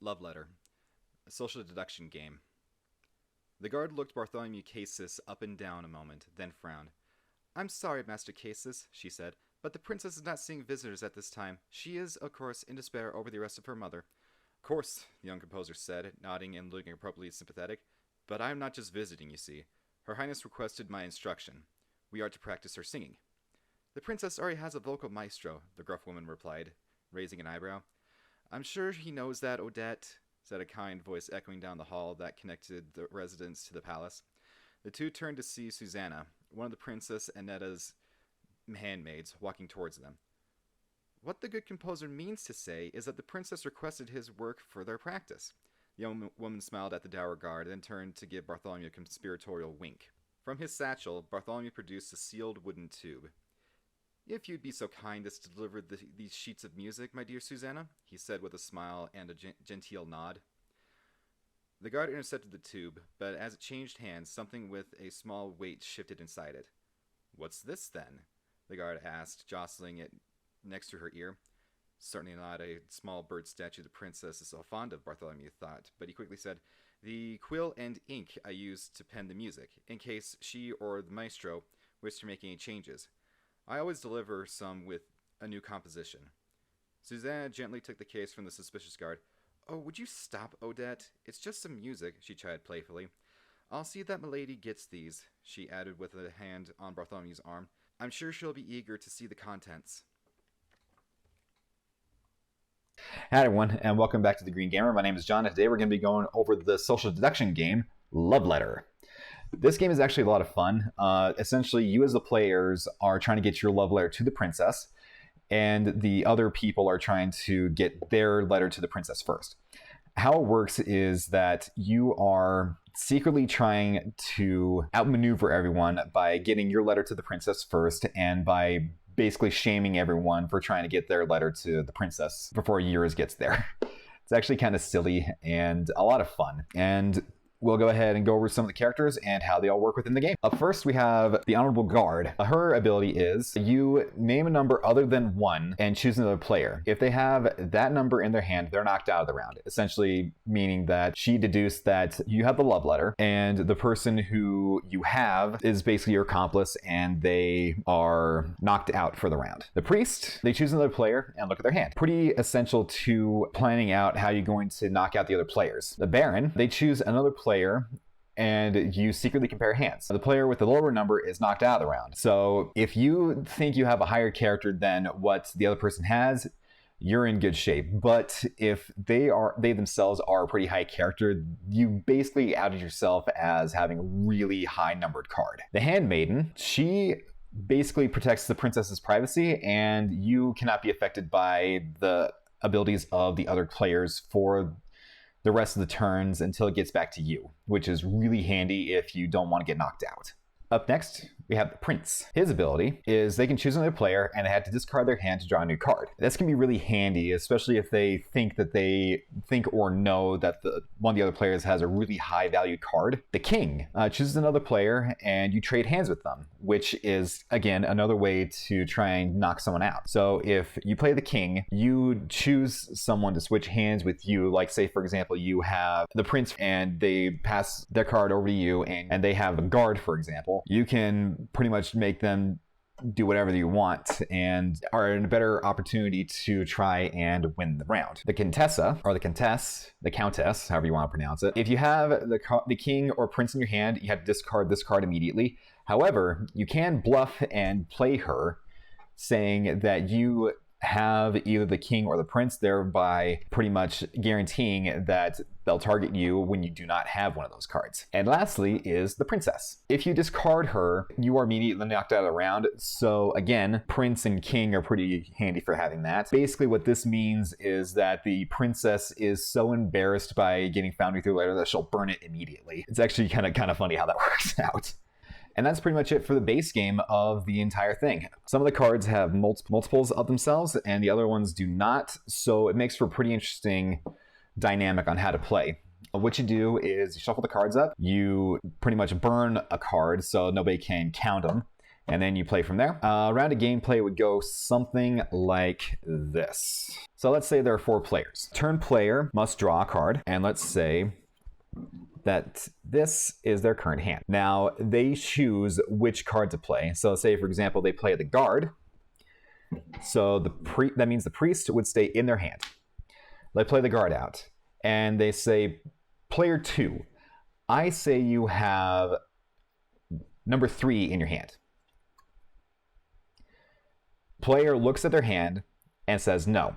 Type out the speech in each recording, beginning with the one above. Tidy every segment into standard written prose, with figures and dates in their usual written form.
Love Letter, a social deduction game. The guard looked Bartholomew Casis up and down a moment, then frowned. I'm sorry, Master Casis, she said, but the princess is not seeing visitors at this time. She is, of course, in despair over the arrest of her mother. Of course, the young composer said, nodding and looking appropriately sympathetic. But I am not just visiting, you see. Her Highness requested my instruction. We are to practice her singing. The princess already has a vocal maestro, the gruff woman replied, raising an eyebrow. I'm sure he knows that, Odette, said a kind voice echoing down the hall that connected the residence to the palace. The two turned to see Susanna, one of the Princess Annetta's handmaids, walking towards them. What the good composer means to say is that the princess requested his work for their practice. The young woman smiled at the dour guard, then turned to give Bartholomew a conspiratorial wink. From his satchel, Bartholomew produced a sealed wooden tube. If you'd be so kind as to deliver these sheets of music, my dear Susanna, he said with a smile and a genteel nod. The guard intercepted the tube, but as it changed hands, something with a small weight shifted inside it. What's this, then? The guard asked, jostling it next to her ear. Certainly not a small bird statue the princess is so fond of, Bartholomew thought, but he quickly said, The quill and ink I used to pen the music, in case she or the maestro wished to make any changes. I always deliver some with a new composition. Susanna gently took the case from the suspicious guard. Oh, would you stop, Odette? It's just some music, she chided playfully. I'll see that milady gets these, she added with a hand on Bartholomew's arm. I'm sure she'll be eager to see the contents. Hi everyone, and welcome back to The Green Gamer. My name is John, and today we're going to be going over the social deduction game, Love Letter. This game is actually a lot of fun. Essentially, you as the players are trying to get your love letter to the princess, and the other people are trying to get their letter to the princess first. How it works is that you are secretly trying to outmaneuver everyone by getting your letter to the princess first, and by basically shaming everyone for trying to get their letter to the princess before yours gets there. It's actually kind of silly and a lot of fun. And we'll go ahead and go over some of the characters and how they all work within the game. Up first, we have the Honorable Guard. Her ability is you name a number other than 1 and choose another player. If they have that number in their hand, they're knocked out of the round, essentially meaning that she deduced that you have the love letter and the person who you have is basically your accomplice and they are knocked out for the round. The Priest, they choose another player and look at their hand. Pretty essential to planning out how you're going to knock out the other players. The Baron, they choose another player and you secretly compare hands. The player with the lower number is knocked out of the round. So if you think you have a higher character than what the other person has, you're in good shape. But if they themselves are a pretty high character, you basically outed yourself as having a really high numbered card. The Handmaiden, she basically protects the princess's privacy, and you cannot be affected by the abilities of the other players for the rest of the turns until it gets back to you, which is really handy if you don't want to get knocked out. Up next, we have the Prince. His ability is they can choose another player and they have to discard their hand to draw a new card. This can be really handy, especially if they think or know that one of the other players has a really high valued card. The King chooses another player and you trade hands with them, which is, again, another way to try and knock someone out. So if you play the King, you choose someone to switch hands with you. Like, say, for example, you have the Prince and they pass their card over to you and they have a guard, for example. You can pretty much make them do whatever you want and are in a better opportunity to try and win the round. The Contessa, or the Countess, however you want to pronounce it. If you have the King or Prince in your hand, you have to discard this card immediately. However, you can bluff and play her, saying that you have either the King or the Prince, thereby pretty much guaranteeing that they'll target you when you do not have one of those cards. And lastly is the Princess. If you discard her, you are immediately knocked out of the round. So again, Prince and King are pretty handy for having that. Basically what this means is that the Princess is so embarrassed by getting found with your letter that she'll burn it immediately. It's actually kind of funny how that works out. And that's pretty much it for the base game of the entire thing. Some of the cards have multiples of themselves and the other ones do not, so it makes for a pretty interesting dynamic on how to play. What you do is you shuffle the cards up, you pretty much burn a card so nobody can count them, and then you play from there. A round of gameplay would go something like this. So let's say there are 4 players. Turn player must draw a card, and let's say that this is their current hand. Now, they choose which card to play. So say, for example, they play the guard. So that means the priest would stay in their hand. They play the guard out, and they say, player 2, I say you have number 3 in your hand. Player looks at their hand and says, no.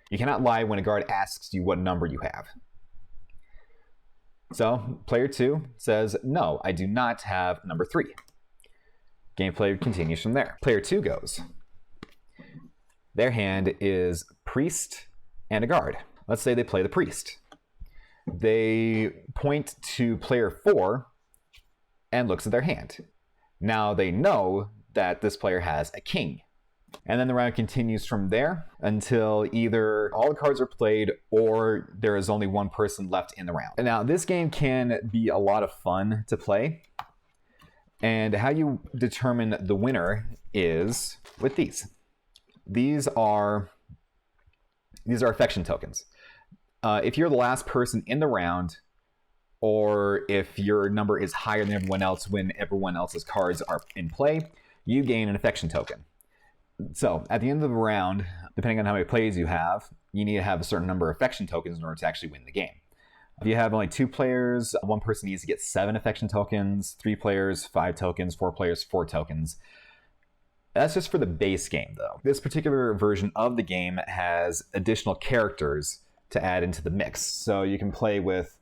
You cannot lie when a guard asks you what number you have. So, player 2 says, no, I do not have number 3. Gameplay continues from there. Player 2 goes. Their hand is priest and a guard. Let's say they play the priest. They point to player 4 and looks at their hand. Now they know that this player has a king. And then the round continues from there until either all the cards are played or there is only one person left in the round. And now this game can be a lot of fun to play. And how you determine the winner is with these. These are affection tokens. If you're the last person in the round, or if your number is higher than everyone else when everyone else's cards are in play, you gain an affection token. So at the end of the round, depending on how many plays you have, you need to have a certain number of affection tokens in order to actually win the game. If you have only 2 players, one person needs to get 7 affection tokens, 3 players, 5 tokens, 4 players, 4 tokens. That's just for the base game, though. This particular version of the game has additional characters to add into the mix, so you can play with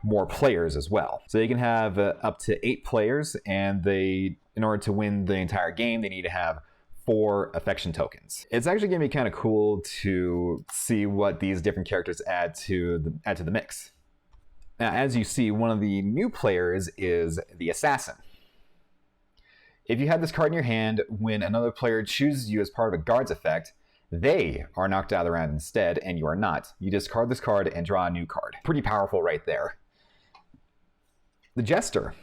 more players as well. So you can have up to 8 players, and in order to win the entire game, they need to have 4 affection tokens. It's actually going to be kind of cool to see what these different characters add to the mix. Now, as you see, one of the new players is the assassin. If you have this card in your hand, when another player chooses you as part of a guard's effect, they are knocked out of the round instead, and you are not. You discard this card and draw a new card. Pretty powerful right there. The Jester.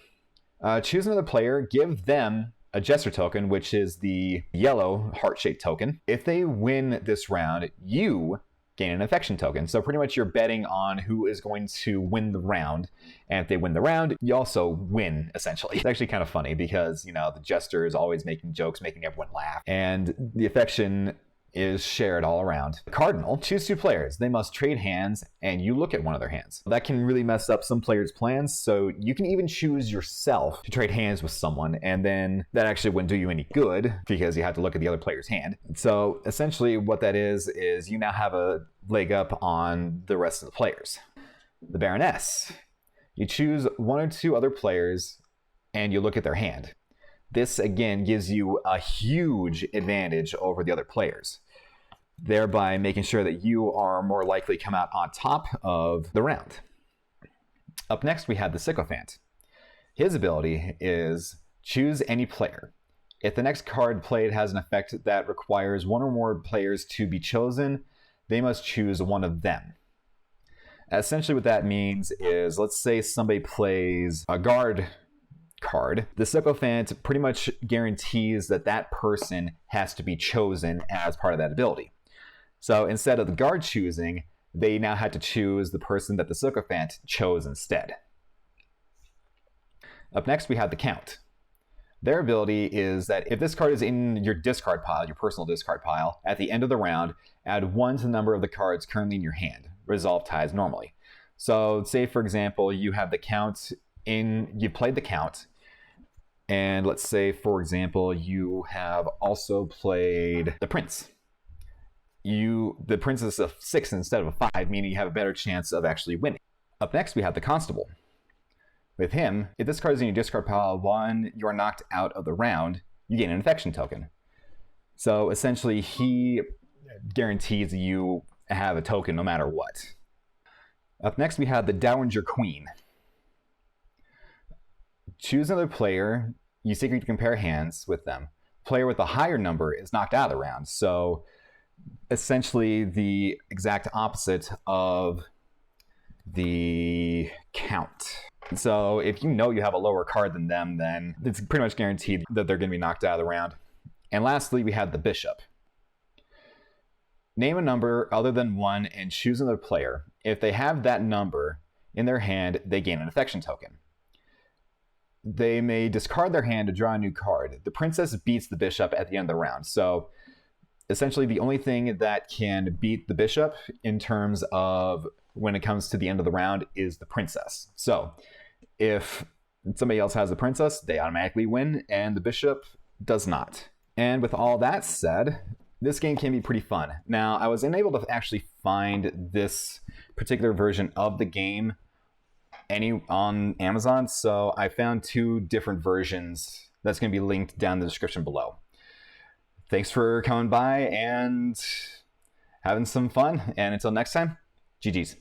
Choose another player, give them a Jester token, which is the yellow heart-shaped token. If they win this round, you gain an affection token. So pretty much you're betting on who is going to win the round. And if they win the round, you also win, essentially. It's actually kind of funny because, the Jester is always making jokes, making everyone laugh. And the affection is shared all around. Cardinal, choose 2 players. They must trade hands, and you look at one of their hands. That can really mess up some players' plans, so you can even choose yourself to trade hands with someone, and then that actually wouldn't do you any good because you have to look at the other player's hand. So essentially what that is you now have a leg up on the rest of the players. The Baroness. You choose 1 or 2 other players, and you look at their hand. This, again, gives you a huge advantage over the other players, thereby making sure that you are more likely to come out on top of the round. Up next, we have the Sycophant. His ability is choose any player. If the next card played has an effect that requires 1 or more players to be chosen, they must choose one of them. Essentially what that means is, let's say somebody plays a guard card. The Sycophant pretty much guarantees that that person has to be chosen as part of that ability. So instead of the guard choosing, they now had to choose the person that the Sycophant chose instead. Up next, we have the Count. Their ability is that if this card is in your discard pile, your personal discard pile, at the end of the round, add 1 to the number of the cards currently in your hand. Resolve ties normally. So say, for example, you have the Count you played the Count, and let's say, for example, you have also played the Prince. The Prince is a 6 instead of a 5, meaning you have a better chance of actually winning. Up next, we have the Constable. With him, if this card is in your discard pile 1, you are knocked out of the round, you gain an affection token. So essentially, he guarantees that you have a token no matter what. Up next, we have the Dowager Queen. Choose another player. You secretly compare hands with them. Player with a higher number is knocked out of the round. So essentially the exact opposite of the Count. So if you know you have a lower card than them, then it's pretty much guaranteed that they're going to be knocked out of the round. And lastly, we have the Bishop. Name a number other than 1 and choose another player. If they have that number in their hand, they gain an affection token. They may discard their hand to draw a new card. The princess beats the bishop at the end of the round. So essentially the only thing that can beat the bishop in terms of when it comes to the end of the round is the princess. So if somebody else has the princess, they automatically win, and the bishop does not. And with all that said, this game can be pretty fun. Now, I was unable to actually find this particular version of the game on Amazon, so I found 2 different versions that's going to be linked down in the description below. Thanks for coming by and having some fun, and until next time, GG's.